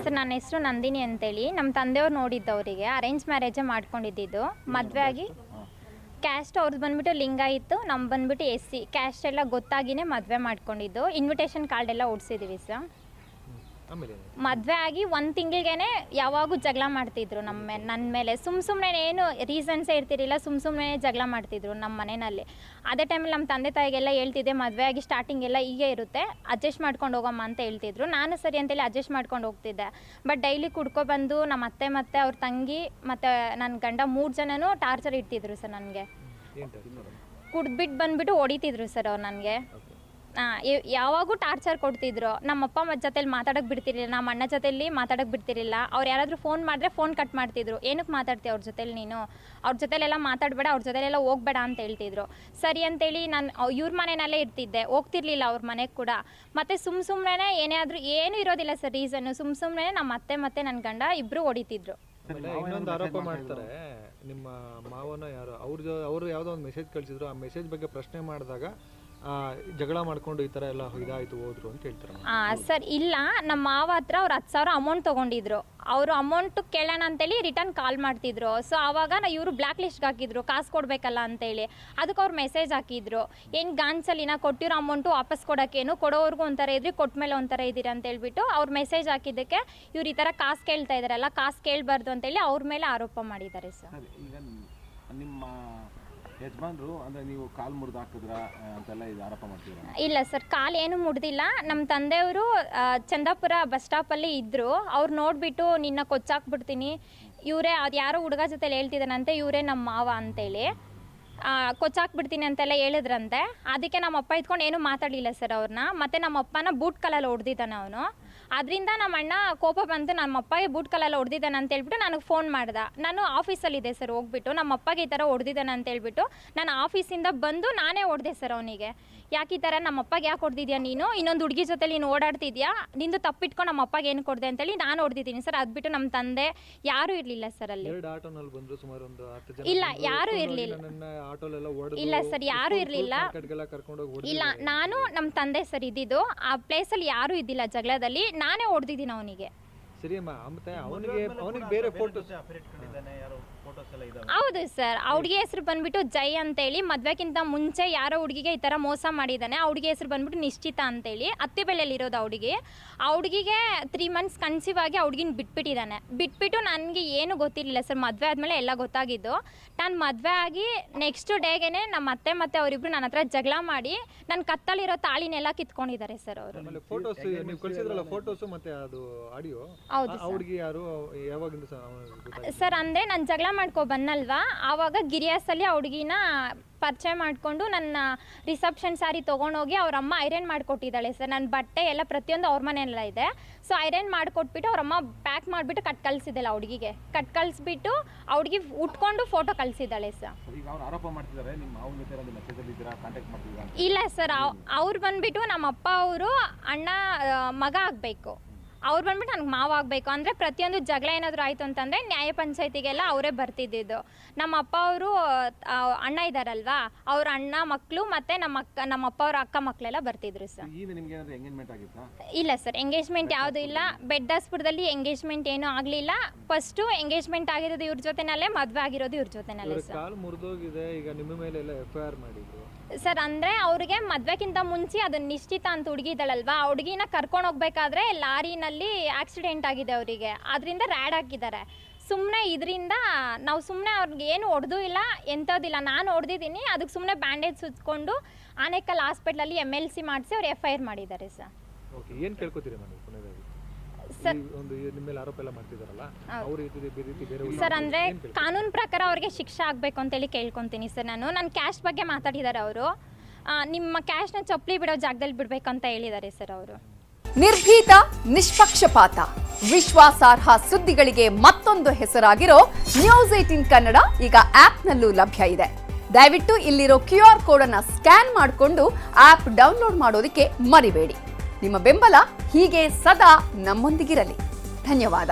Sir ನನ್ನ ಹೆಸರು ನಂದಿನಿ ಅಂತೇಳಿ. ನಮ್ಮ ತಂದೆಯವ್ರು ನೋಡಿದ್ದವರಿಗೆ ಅರೇಂಜ್ ಮ್ಯಾರೇಜೇ ಮಾಡ್ಕೊಂಡಿದ್ದು. ಮದುವೆ ಆಗಿ ಕ್ಯಾಸ್ಟ್ ಅವ್ರದ್ದು ಬಂದ್ಬಿಟ್ಟು ಲಿಂಗಾಯಿತು, ನಮ್ಮ ಬಂದ್ಬಿಟ್ಟು SC ಕ್ಯಾಸ್ಟ್ ಎಲ್ಲ ಗೊತ್ತಾಗಿನೇ ಮದುವೆ ಮಾಡ್ಕೊಂಡಿದ್ದು. ಇನ್ವಿಟೇಷನ್ ಕಾರ್ಡ್ ಎಲ್ಲ ಓಡಿಸಿದ್ದೀವಿ ಸರ್. ಮದುವೆ ಆಗಿ 1 ತಿಂಗಳಿಗೇನೆ ಯಾವಾಗೂ ಜಗಳ ಮಾಡ್ತಿದ್ರು ನನ್ನ ಮೇಲೆ. ಸುಮ್ಮನೆ ಏನು ರೀಸನ್ಸೇ ಇರ್ತಿರಲಿಲ್ಲ, ಸುಮ್ಮನೆ ಜಗಳ ಮಾಡ್ತಿದ್ರು ನಮ್ಮ ಮನೆಯಲ್ಲಿ. ಅದೇ ಟೈಮಲ್ಲಿ ನಮ್ಮ ತಂದೆ ತಾಯಿಗೆಲ್ಲ ಹೇಳ್ತಿದ್ದೆ, ಮದುವೆ ಆಗಿ ಸ್ಟಾರ್ಟಿಂಗ್ ಎಲ್ಲ ಹೀಗೆ ಇರುತ್ತೆ, ಅಡ್ಜಸ್ಟ್ ಮಾಡ್ಕೊಂಡು ಹೋಗಮ್ಮ ಅಂತ ಹೇಳ್ತಿದ್ರು. ನಾನು ಸರಿ ಅಂತೇಳಿ ಅಡ್ಜಸ್ಟ್ ಮಾಡ್ಕೊಂಡು ಹೋಗ್ತಿದ್ದೆ. ಬಟ್ ಡೈಲಿ ಕುಡ್ಕೊಬಂದು ನಮ್ಮ ಅತ್ತೆ ಮತ್ತು ಅವ್ರ ತಂಗಿ ಮತ್ತು ನನ್ನ ಗಂಡ 3 ಜನನೂ ಟಾರ್ಚರ್ ಇಡ್ತಿದ್ರು ಸರ್. ನನಗೆ ಕುಡ್ಬಿಟ್ಟು ಬಂದುಬಿಟ್ಟು ಹೊಡಿತಿದ್ರು ಸರ್ ಅವ್ರು ನನಗೆ. ಯಾವಾಗೂ ಟಾರ್ಚರ್ ಕೊಡ್ತಿದ್ರು. ನಮ್ಮ ಅಪ್ಪ ಅಮ್ಮ ಜೊತೆಲಿ ಮಾತಾಡೋಕ್ಕೆ ಬಿಡ್ತಿರಲಿಲ್ಲ, ನಮ್ಮ ಅಣ್ಣ ಜೊತೆಲಿ ಮಾತಾಡೋಕ್ಕೆ ಬಿಡ್ತಿರಲಿಲ್ಲ. ಅವ್ರು ಯಾರಾದರೂ ಫೋನ್ ಮಾಡಿದ್ರೆ ಫೋನ್ ಕಟ್ ಮಾಡ್ತಿದ್ರು. ಏನಕ್ಕೆ ಮಾತಾಡ್ತೀವಿ ಅವ್ರ ಜೊತೆಲಿ, ನೀನು ಅವ್ರ ಜೊತೆಲೆಲ್ಲ ಮಾತಾಡಬೇಡ, ಅವ್ರ ಜೊತೆಲೆಲ್ಲ ಹೋಗ್ಬೇಡ ಅಂತ ಹೇಳ್ತಿದ್ರು. ಸರಿ ಅಂತೇಳಿ ನಾನು ಇವ್ರ ಮನೆಯಲ್ಲೇ ಇರ್ತಿದ್ದೆ, ಹೋಗ್ತಿರ್ಲಿಲ್ಲ ಅವ್ರ ಮನೆಗೆ ಕೂಡ. ಮತ್ತು ಸುಮ್ಮನೆ ಏನಾದರೂ ಏನೂ ಇರೋದಿಲ್ಲ ಸರ್ ರೀಸನ್ನು. ಸುಮ್ಮನೆ ನಮ್ಮ ಅತ್ತೆ ಮತ್ತು ನನ್ನ ಗಂಡ ಇಬ್ಬರು ಹೊಡಿತಿದ್ರು. ಇನ್ನೊಂದು ಆರೋಪ ಮಾಡ್ತಾರೆ, ನಿಮ್ಮ ಮಾವನ ಯಾರು ಅವರು ಯಾವುದೋ ಒಂದು ಮೆಸೇಜ್ ಕಳಿಸಿದ್ರು. ಆ ಮೆಸೇಜ್ ಬಗ್ಗೆ ಪ್ರಶ್ನೆ ಮಾಡಿದಾಗ ಜಗಳ ಮಾಡ್ಕೊಂಡು ಈ ಥರ ಎಲ್ಲ ಇದಾಯಿತು ಹೋದ್ರು ಅಂತ ಹೇಳ್ತಾರೆ. ಸರ್ ಇಲ್ಲ, ನಮ್ಮ ಮಾವ ಹತ್ರ ಅವ್ರು 10,000 ಅಮೌಂಟ್ ತೊಗೊಂಡಿದ್ರು. ಅವರು ಅಮೌಂಟು ಕೇಳೋಣ ಅಂತೇಳಿ ರಿಟರ್ನ್ ಕಾಲ್ ಮಾಡ್ತಿದ್ರು. ಸೊ ಆವಾಗ ಇವರು ಬ್ಲ್ಯಾಕ್ ಲಿಸ್ಟ್ಗೆ ಹಾಕಿದ್ರು, ಕಾಸು ಕೊಡಬೇಕಲ್ಲ ಅಂತೇಳಿ. ಅದಕ್ಕೆ ಅವ್ರು ಮೆಸೇಜ್ ಹಾಕಿದ್ರು, ಏನು ಗಾನ್ಸಲ್ಲಿ ನಾ ಕೊಟ್ಟಿರೋ ಅಮೌಂಟು ವಾಪಸ್ ಕೊಡೋಕ್ಕೇನು, ಕೊಡೋವ್ರಿಗೂ ಒಂಥರ ಇದ್ರಿ, ಕೊಟ್ಟ ಮೇಲೆ ಒಂಥರ ಇದ್ದೀರಿ ಅಂತ ಹೇಳ್ಬಿಟ್ಟು ಅವ್ರು ಮೆಸೇಜ್ ಹಾಕಿದ್ದಕ್ಕೆ ಇವ್ರು ಈ ಥರ ಕಾಸು ಕೇಳ್ತಾ ಇದ್ದಾರಲ್ಲ, ಕಾಸು ಕೇಳಬಾರ್ದು ಅಂತೇಳಿ ಅವ್ರ ಮೇಲೆ ಆರೋಪ ಮಾಡಿದ್ದಾರೆ ಸರ್. ಈಗ ನಿಮ್ಮ ಯಜಮಾನ್ರು ಅಂದರೆ ನೀವು ಕಾಲು ಮುರಿದು ಹಾಕಿದ್ರ ಅಂತೆಲ್ಲ ಇದು ಆರೋಪ ಮಾಡ್ತೀರಾ? ಇಲ್ಲ ಸರ್, ಕಾಲು ಏನು ಮುರಿದಿಲ್ಲ. ನಮ್ಮ ತಂದೆಯವರು ಚಂದಾಪುರ ಬಸ್ ಸ್ಟಾಪಲ್ಲಿ ಇದ್ದರು. ಅವ್ರು ನೋಡಿಬಿಟ್ಟು ನಿನ್ನ ಕೊಚ್ಚಾಕ್ಬಿಡ್ತೀನಿ, ಇವರೇ ಅದು ಯಾರೋ ಹುಡುಗ ಜೊತೆಲಿ ಹೇಳ್ತಿದ್ದಾನಂತೆ, ಇವರೇ ನಮ್ಮ ಮಾವ ಅಂತೇಳಿ ಕೊಚ್ಚಾಕ್ಬಿಡ್ತೀನಿ ಅಂತೆಲ್ಲ ಹೇಳಿದ್ರಂತೆ. ಅದಕ್ಕೆ ನಮ್ಮ ಅಪ್ಪ ಇದ್ಕೊಂಡು ಏನೂ ಮಾತಾಡಲಿಲ್ಲ ಸರ್ ಅವ್ರನ್ನ. ಮತ್ತು ನಮ್ಮ ಅಪ್ಪನ ಬೂಟ್ ಕಲ್ಲಲ್ಲಿ ಹೊಡೆದಿದ್ದಾನೆ ಅವನು. ಅದರಿಂದ ನಮ್ಮ ಅಣ್ಣ ಕೋಪ ಬಂತು, ನಮ್ಮ ಅಪ್ಪಗೆ ಬೂಟ್ ಕಲ್ಲಲ್ಲಿ ಹೊಡೆದಿದ್ದಾನೆ ಅಂತ ಹೇಳ್ಬಿಟ್ಟು ನನಗೆ ಫೋನ್ ಮಾಡ್ದೆ. ನಾನು ಆಫೀಸಲ್ಲಿದ್ದೆ ಸರ್, ಹೋಗ್ಬಿಟ್ಟು ನಮ್ಮ ಅಪ್ಪಗೆ ಈ ಥರ ಹೊಡೆದಿದ್ದಾನೆ ಅಂತ ಹೇಳ್ಬಿಟ್ಟು ನಾನು ಆಫೀಸಿಂದ ಬಂದು ನಾನೇ ಹೊಡೆದೆ ಸರ್ ಅವನಿಗೆ. ಯಾಕೆ ಈ ಥರ ನಮ್ಮ ಅಪ್ಪಗೆ ಯಾಕೆ ಹೊಡೆದಿದ್ಯಾ ನೀನು, ಇನ್ನೊಂದು ಹುಡುಗಿ ಜೊತೆ ನೀನು ಓಡಾಡ್ತಿದ್ಯಾ, ನಿಂದು ತಪ್ಪಿಟ್ಕೊಂಡು ನಮ್ಮ ಅಪ್ಪಗೆ ಏನು ಕೊಡ್ದೆ ಅಂತೇಳಿ ನಾನು ಹೊಡೆದಿದ್ದೀನಿ ಸರ್. ಅದು ಬಿಟ್ಟು ನಮ್ಮ ತಂದೆ ಯಾರೂ ಇರಲಿಲ್ಲ ಸರ್ ಅಲ್ಲಿ. ಇಲ್ಲ, ಯಾರೂ ಇರಲಿಲ್ಲ. ಇಲ್ಲ ಸರ್, ಯಾರೂ ಇರಲಿಲ್ಲ. ಇಲ್ಲ, ನಾನು ನಮ್ಮ ತಂದೆ ಸರ್ ಇದ್ದಿದ್ದು. ಆ ಪ್ಲೇಸಲ್ಲಿ ಯಾರೂ ಇದ್ದಿಲ್ಲ ಜಗಳದಲ್ಲಿ, ನಾನೇ ಹೊಡೆದಿದ್ದೀನಿ ಅವನಿಗೆ. ಹೌದು ಸರ್, ಆ ಹುಡುಗಿ ಹೆಸರು ಬಂದ್ಬಿಟ್ಟು ಜೈ ಅಂತೇಳಿ. ಮದ್ವೆಕ್ಕಿಂತ ಮುಂಚೆ ಯಾರೋ ಹುಡುಗಿಗೆ ಈ ಥರ ಮೋಸ ಮಾಡಿದ್ದಾನೆ. ಆ ಹುಡುಗಿ ಹೆಸರು ಬಂದ್ಬಿಟ್ಟು ನಿಶ್ಚಿತ ಅಂತೇಳಿ. ಅತ್ತಿಬೆಲೆಯಲ್ಲಿ ಇರೋದು ಆ ಹುಡುಗಿಗೆ 3 ಮಂತ್ಸ್ ಕನ್ಸೀವ್ ಆಗಿ ಆ ಹುಡುಗಿನ ಬಿಟ್ಬಿಟ್ಟಿದ್ದಾನೆ. ಬಿಟ್ಬಿಟ್ಟು ನನಗೆ ಏನು ಗೊತ್ತಿರಲಿಲ್ಲ ಸರ್. ಮದುವೆ ಆದಮೇಲೆ ಎಲ್ಲ ಗೊತ್ತಾಗಿದ್ದು. ನಾನು ಮದುವೆ ಆಗಿ ನೆಕ್ಸ್ಟ್ ಡೇಗೆ ನಮ್ಮ ಅತ್ತೆ ಮತ್ತು ಅವರಿಬ್ರು ನನ್ನ ಹತ್ರ ಜಗಳ ಮಾಡಿ ನನ್ನ ಕತ್ತಲಿರೋ ತಾಳಿನೆಲ್ಲ ಕಿತ್ಕೊಂಡಿದ್ದಾರೆ ಸರ್ ಅವರು. ಹೌದು ಸರ್. ಅಂದರೆ ನಾನು ಜಗಳ ಮಾಡ್ಕೊ ಬನ್ನಲ್ವಾ, ಆವಾಗ ಗಿರಿಯಾಸಲ್ಲಿ ಆ ಹುಡುಗಿನ ಪರಿಚಯ ಮಾಡಿಕೊಂಡು ನನ್ನ ರಿಸೆಪ್ಷನ್ ಸ್ಯಾರಿ ತೊಗೊಂಡೋಗಿ ಅವ್ರಮ್ಮ ಐರನ್ ಮಾಡಿಕೊಟ್ಟಿದ್ದಾಳೆ ಸರ್. ನನ್ನ ಬಟ್ಟೆ ಎಲ್ಲ ಪ್ರತಿಯೊಂದು ಅವ್ರ ಮನೆಯೆಲ್ಲ ಇದೆ. ಸೊ ಐರನ್ ಮಾಡಿಕೊಟ್ಬಿಟ್ಟು ಅವ್ರಮ್ಮ ಪ್ಯಾಕ್ ಮಾಡಿಬಿಟ್ಟು ಕಟ್ ಕಳಿಸಿದ್ದಲ್ಲ ಆ ಹುಡುಗಿಗೆ. ಕಟ್ ಕಳಿಸ್ಬಿಟ್ಟು ಆ ಹುಡುಗಿ ಉಟ್ಕೊಂಡು ಫೋಟೋ ಕಳಿಸಿದ್ದಾಳೆ ಸರ್. ಇಲ್ಲ ಸರ್, ಅವ್ರು ಬಂದ್ಬಿಟ್ಟು ನಮ್ಮ ಅಪ್ಪ ಅವರು ಅಣ್ಣ ಮಗ ಆಗಬೇಕು, ಅವ್ರು ಬಂದ್ಬಿಟ್ಟು ನನಗೆ ಮಾವ ಆಗಬೇಕು. ಅಂದರೆ ಪ್ರತಿಯೊಂದು ಜಗಳ ಏನಾದರೂ ಆಯಿತು ಅಂತಂದರೆ ನ್ಯಾಯ ಪಂಚಾಯತಿಗೆಲ್ಲ ಅವರೇ ಬರ್ತಿದ್ದಿದ್ದು. ನಮ್ಮ ಅಪ್ಪ ಅವರು ಅಣ್ಣ ಇದ್ದಾರಲ್ವಾ, ಅವ್ರ ಅಣ್ಣ ಮಕ್ಕಳು ಮತ್ತು ನಮ್ಮ ಅಪ್ಪ ಅವ್ರ ಅಕ್ಕ ಮಕ್ಕಳೆಲ್ಲ ಬರ್ತಿದ್ರು ಸರ್. ಇಲ್ಲ ಸರ್, ಎಂಗೇಜ್ಮೆಂಟ್ ಯಾವುದೂ ಇಲ್ಲ. ಬೆಡ್ದಾಸ್ಪುರದಲ್ಲಿ ಎಂಗೇಜ್ಮೆಂಟ್ ಏನೂ ಆಗಲಿಲ್ಲ. ಫಸ್ಟು ಎಂಗೇಜ್ಮೆಂಟ್ ಆಗಿರೋದು ಇವ್ರ ಜೊತೆನಲ್ಲೇ, ಮದುವೆ ಆಗಿರೋದು ಇವ್ರ ಜೊತೆನಲ್ಲೇ ಸರ್. ಸರ್ ಅಂದರೆ ಅವ್ರಿಗೆ ಮದುವೆಗಿಂತ ಮುಂಚೆ ಅದು ನಿಶ್ಚಿತ ಅಂತ ಹುಡುಗಿ ಇದ್ದಾಳಲ್ವಾ, ಆ ಹುಡುಗಿನ ಕರ್ಕೊಂಡು ಹೋಗ್ಬೇಕಾದ್ರೆ ಲಾರಿನಲ್ಲಿ ಆಕ್ಸಿಡೆಂಟ್ ಆಗಿದೆ ಅವರಿಗೆ. ಅದರಿಂದ ರ್ಯಾಡ್ ಹಾಕಿದ್ದಾರೆ. ಸುಮ್ಮನೆ ಇದರಿಂದ ನಾವು ಸುಮ್ಮನೆ ಅವ್ರಿಗೆ ಏನು ಹೊಡೆದೂ ಇಲ್ಲ, ಎಂಥದ್ದಿಲ್ಲ. ನಾನು ಹೊಡೆದಿದ್ದೀನಿ, ಅದಕ್ಕೆ ಸುಮ್ಮನೆ ಬ್ಯಾಂಡೇಜ್ ಸುಚ್ಕೊಂಡು ಆನೇಕಲ್ ಹಾಸ್ಪಿಟ್ಲಲ್ಲಿ MLC ಮಾಡಿಸಿ ಅವ್ರು FIR ಮಾಡಿದ್ದಾರೆ ಸರ್. ಸರ್ ಅಂದರೆ ಕಾನೂನು ಪ್ರಕಾರ ಅವ್ರಿಗೆ ಶಿಕ್ಷೆ ಆಗಬೇಕು ಅಂತೇಳಿ ಕೇಳ್ಕೊತೀನಿ ಸರ್. ನನ್ನ ಕ್ಯಾಶ್ ಬಗ್ಗೆ ಮಾತಾಡಿದ್ದಾರೆ ಅವರು. ನಿಮ್ಮ ಕ್ಯಾಶ್ನ ಚಪ್ಪಲಿ ಬಿಡೋ ಜಾಗದಲ್ಲಿ ಬಿಡಬೇಕು ಅಂತ ಹೇಳಿದ್ದಾರೆ ಸರ್ ಅವರು. ನಿರ್ಭೀತ, ನಿಷ್ಪಕ್ಷಪಾತ, ವಿಶ್ವಾಸಾರ್ಹ ಸುದ್ದಿಗಳಿಗೆ ಮತ್ತೊಂದು ಹೆಸರಾಗಿರೋ ನ್ಯೂಸ್ 18 ಕನ್ನಡ ಈಗ ಆಪ್ನಲ್ಲೂ ಲಭ್ಯ ಇದೆ. ದಯವಿಟ್ಟು ಇಲ್ಲಿರೋ QR ಕೋಡ್ ಅನ್ನು ಸ್ಕ್ಯಾನ್ ಮಾಡಿಕೊಂಡು ಆಪ್ ಡೌನ್ಲೋಡ್ ಮಾಡೋದಕ್ಕೆ ಮರಿಬೇಡಿ. ನಿಮ್ಮ ಬೆಂಬಲ ಹೀಗೆ ಸದಾ ನಮ್ಮೊಂದಿಗಿರಲಿ. ಧನ್ಯವಾದ.